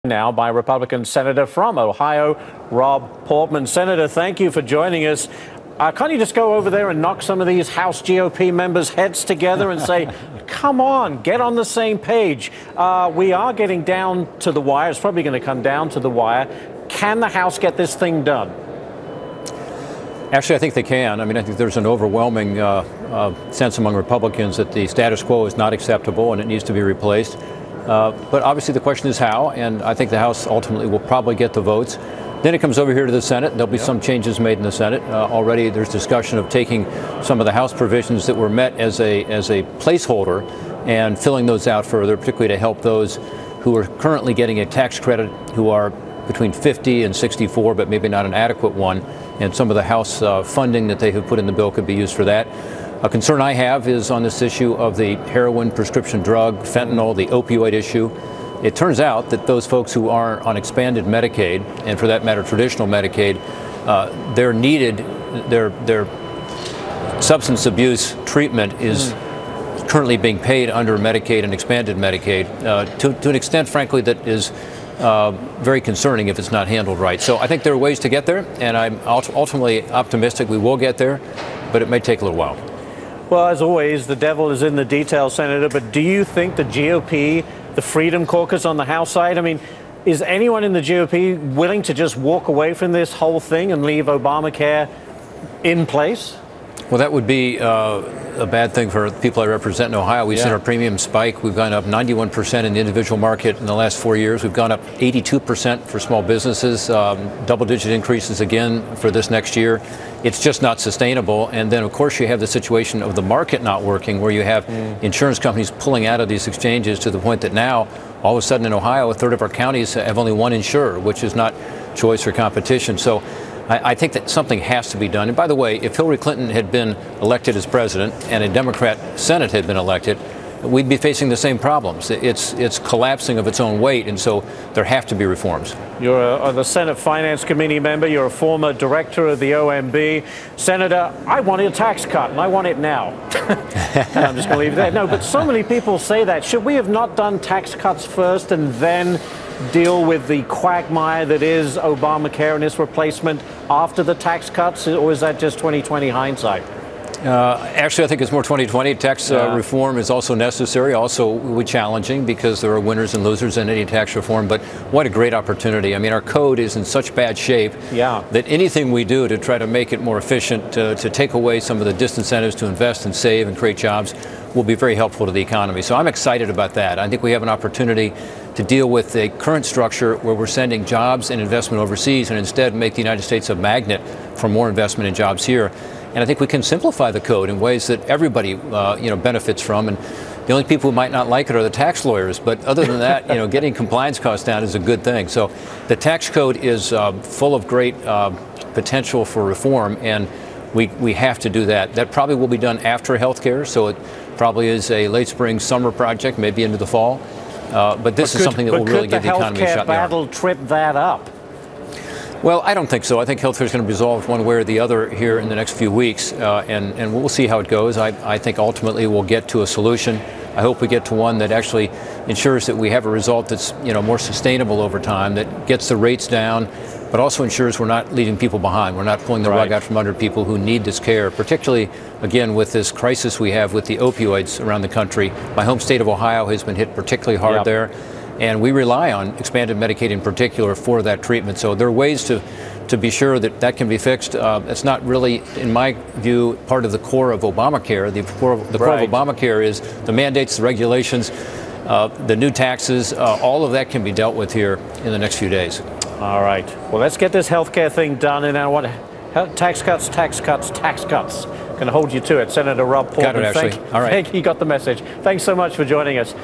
Now by Republican Senator from Ohio, Rob Portman. Senator, thank you for joining us. Can't you just go over there and knock some of these House GOP members' heads together and say, come on, get on the same page? We are getting down to the wire. It's probably going to come down to the wire. Can the House get this thing done? Actually, I think they can. I mean, I think there's an overwhelming sense among Republicans that the status quo is not acceptable and it needs to be replaced. But obviously the question is how, and I think the House ultimately will probably get the votes. Then it comes over here to the Senate. There'll be some changes made in the Senate. Already there's discussion of taking some of the House provisions that were met as a placeholder and filling those out further, particularly to help those who are currently getting a tax credit who are between 50 and 64, but maybe not an adequate one. And some of the House funding that they have put in the bill could be used for that. A concern I have is on this issue of the heroin, prescription drug, fentanyl, the opioid issue. It turns out that those folks who are on expanded Medicaid, and for that matter traditional Medicaid, their substance abuse treatment is currently being paid under Medicaid and expanded Medicaid to an extent, frankly, that is very concerning if it's not handled right. So I think there are ways to get there, and I'm ultimately optimistic we will get there, but it may take a little while. Well, as always, the devil is in the details, Senator, but do you think the GOP, the Freedom Caucus on the House side, I mean, is anyone in the GOP willing to just walk away from this whole thing and leave Obamacare in place? Well, that would be a bad thing for the people I represent in Ohio. We've seen our premium spike. We've gone up 91% in the individual market in the last 4 years. We've gone up 82% for small businesses, double-digit increases again for this next year. It's just not sustainable. And then, of course, you have the situation of the market not working, where you have insurance companies pulling out of these exchanges to the point that now, all of a sudden in Ohio, a third of our counties have only one insurer, which is not choice or competition. So I think that something has to be done. And by the way, if Hillary Clinton had been elected as president and a Democrat Senate had been elected, we'd be facing the same problems. It's collapsing of its own weight, and so there have to be reforms. You're the Senate Finance Committee member. You're a former director of the OMB. Senator, I want a tax cut, and I want it now. I'm just going to leave it there. No, but so many people say that. Should we have not done tax cuts first and then deal with the quagmire that is Obamacare and its replacement after the tax cuts, or is that just 2020 hindsight? Actually, I think it's more 2020. Tax reform is also necessary, also challenging, because there are winners and losers in any tax reform. But what a great opportunity. I mean, our code is in such bad shape that anything we do to try to make it more efficient, to take away some of the disincentives to invest and save and create jobs, will be very helpful to the economy. So I'm excited about that. I think we have an opportunity to deal with the current structure where we're sending jobs and investment overseas and instead make the United States a magnet for more investment and jobs here. And I think we can simplify the code in ways that everybody benefits from. And the only people who might not like it are the tax lawyers. But other than that, getting compliance costs down is a good thing. So the tax code is full of great potential for reform, and we have to do that. That probably will be done after health care, so it probably is a late spring, summer project, maybe into the fall. But this is something that will really get the economy shut down. Could the health care battle trip that up? Well, I don't think so. I think health care is going to be resolved one way or the other here in the next few weeks, and we'll see how it goes. I think ultimately we'll get to a solution. I hope we get to one that actually ensures that we have a result that's more sustainable over time, that gets the rates down, but also ensures we're not leaving people behind. We're not pulling the rug out from under people who need this care, particularly, again, with this crisis we have with the opioids around the country. My home state of Ohio has been hit particularly hard there. And we rely on expanded Medicaid in particular for that treatment. So there are ways to be sure that that can be fixed. It's not really, in my view, part of the core of Obamacare. The core of Obamacare is the mandates, the regulations, the new taxes. All of that can be dealt with here in the next few days. All right. Well, let's get this health care thing done. And I want tax cuts, tax cuts, tax cuts. Going to hold you to it. Senator Rob Portman. Got it, Ashley. All right. You got the message. Thanks so much for joining us.